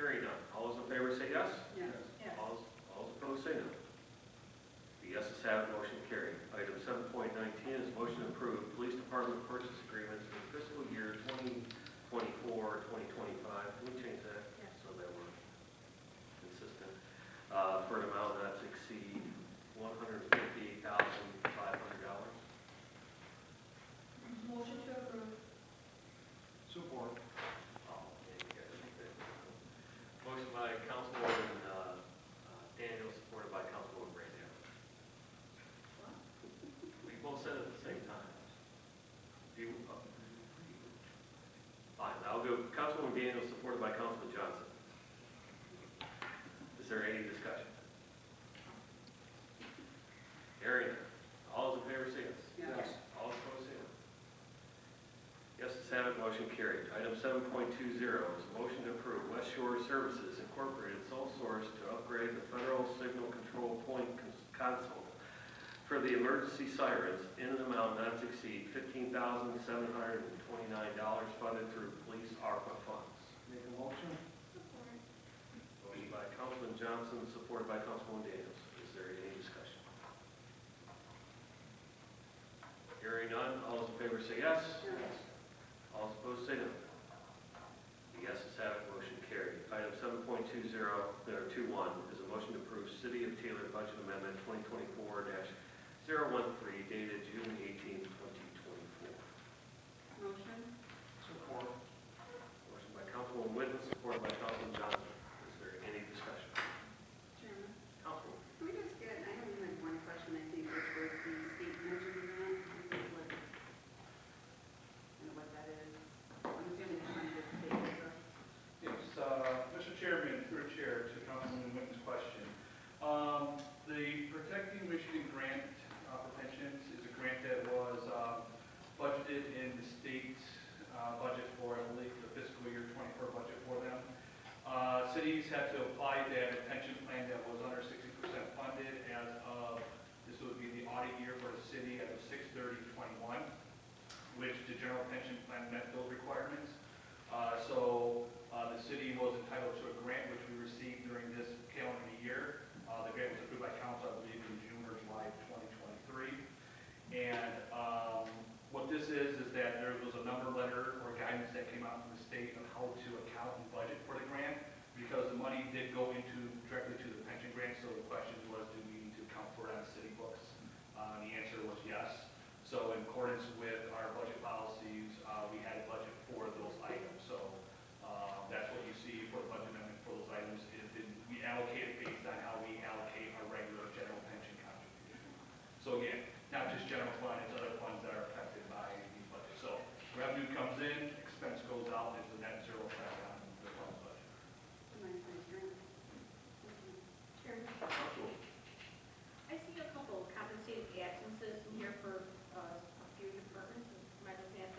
Hearing none. All those in favor say yes. Yes. Yes. All those opposed say no. The yeses have it, motion carried. Item 7.19 is motion to approve police department purchase agreements for fiscal year 2024, 2025. Can we change that? Yes. So that we're consistent. For an amount not to exceed $158,500. Motion to approve. Support. Oh, okay, you guys think that. Motion by Councilwoman Daniel, supported by Councilwoman Brandon. We both said it at the same time. Fine, I'll go Councilwoman Daniel, supported by Councilman Johnson. Is there any discussion? Hearing none. All those in favor say yes. Yes. All opposed say no. Yeses have it, motion carried. Item 7.20 is a motion to approve West Shore Services Incorporated sole source to upgrade the federal signal control point console for the emergency sirens in an amount not to exceed $15,729 funded through police ARPA funds. Make a motion. Support. Motion by Councilman Johnson, supported by Councilwoman Daniels. Is there any discussion? Hearing none, all those in favor say yes. Yes. All opposed say no. The yeses have it, motion carried. Item 7.21 is a motion to approve City of Taylor Budget Amendment 2024-013 dated June 18, 2024. Motion. Support. Motion by Councilwoman Witten, supported by Councilman Johnson. Is there any discussion? Chairman. Councilwoman. Can we just get, I only have one question, I think, which was the state pension grant. I don't know what that is. I'm assuming it's under the state treasurer. Yes, Mr. Chairman, through chair to Councilman Witten's question. The Protecting Michigan Grant for pensions is a grant that was budgeted in the state budget for, I believe, the fiscal year 24 budget for them. Cities had to apply to have a pension plan that was under 60% funded as of, this would be the audit year for the city as of 6/30/21, which the general pension plan met those requirements. So the city was entitled to a grant which we received during this calendar year. The grant was approved by council, I believe, in June or July of 2023. And what this is that there was a number letter or guidance that came out from the state on how to account and budget for the grant, because the money did go directly to the pension grant. So the question was, do we need to account for it on city books? The answer was yes. So in accordance with our budget policies, we had a budget for those items. So that's what you see for the budget amendment for those items. We allocate it based on how we allocate our regular general pension contribution. So again, not just general fund, it's other funds that are affected by these budgets. So revenue comes in, expense goes out, there's a net zero effect on the fund's budget. Nice, Chairman. Chairman. Councilwoman. I see a couple compensated absences in here for a few departments. Am I looking at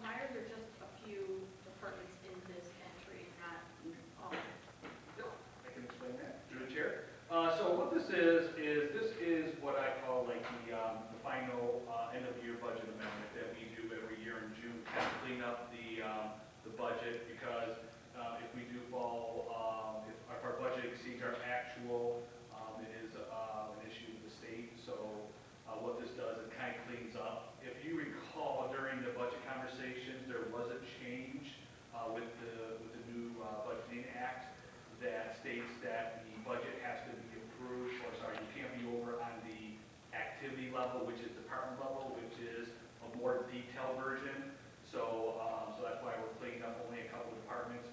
why are there just a few departments in this entry, not all? I can explain that through the chair. So what this is what I call like the final end of year budget amendment that we do every year in June, kind of clean up the budget, because if we do fall, if our budget exceeds our actual, it is an issue with the state. So what this does, it kind of cleans up. If you recall, during the budget conversations, there was a change with the new budgeting act that states that the budget has to be approved, you can't be over on the activity level, which is department level, which is a more detailed version. So that's why we're cleaning up only a couple of departments.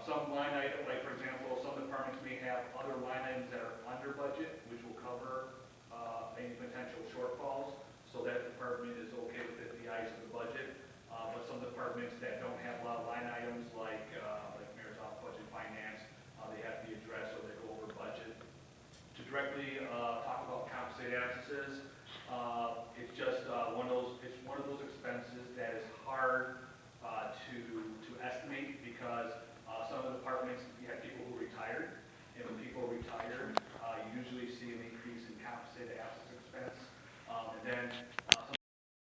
Some line item, like for example, some departments may have other line items that are under budget, which will cover any potential shortfalls. So that department is okay with it, the eyes of the budget. But some departments that don't have a lot of line items, like Mayor's Office Budget Finance, they have to be addressed, so they go over budget. To directly talk about compensated absences,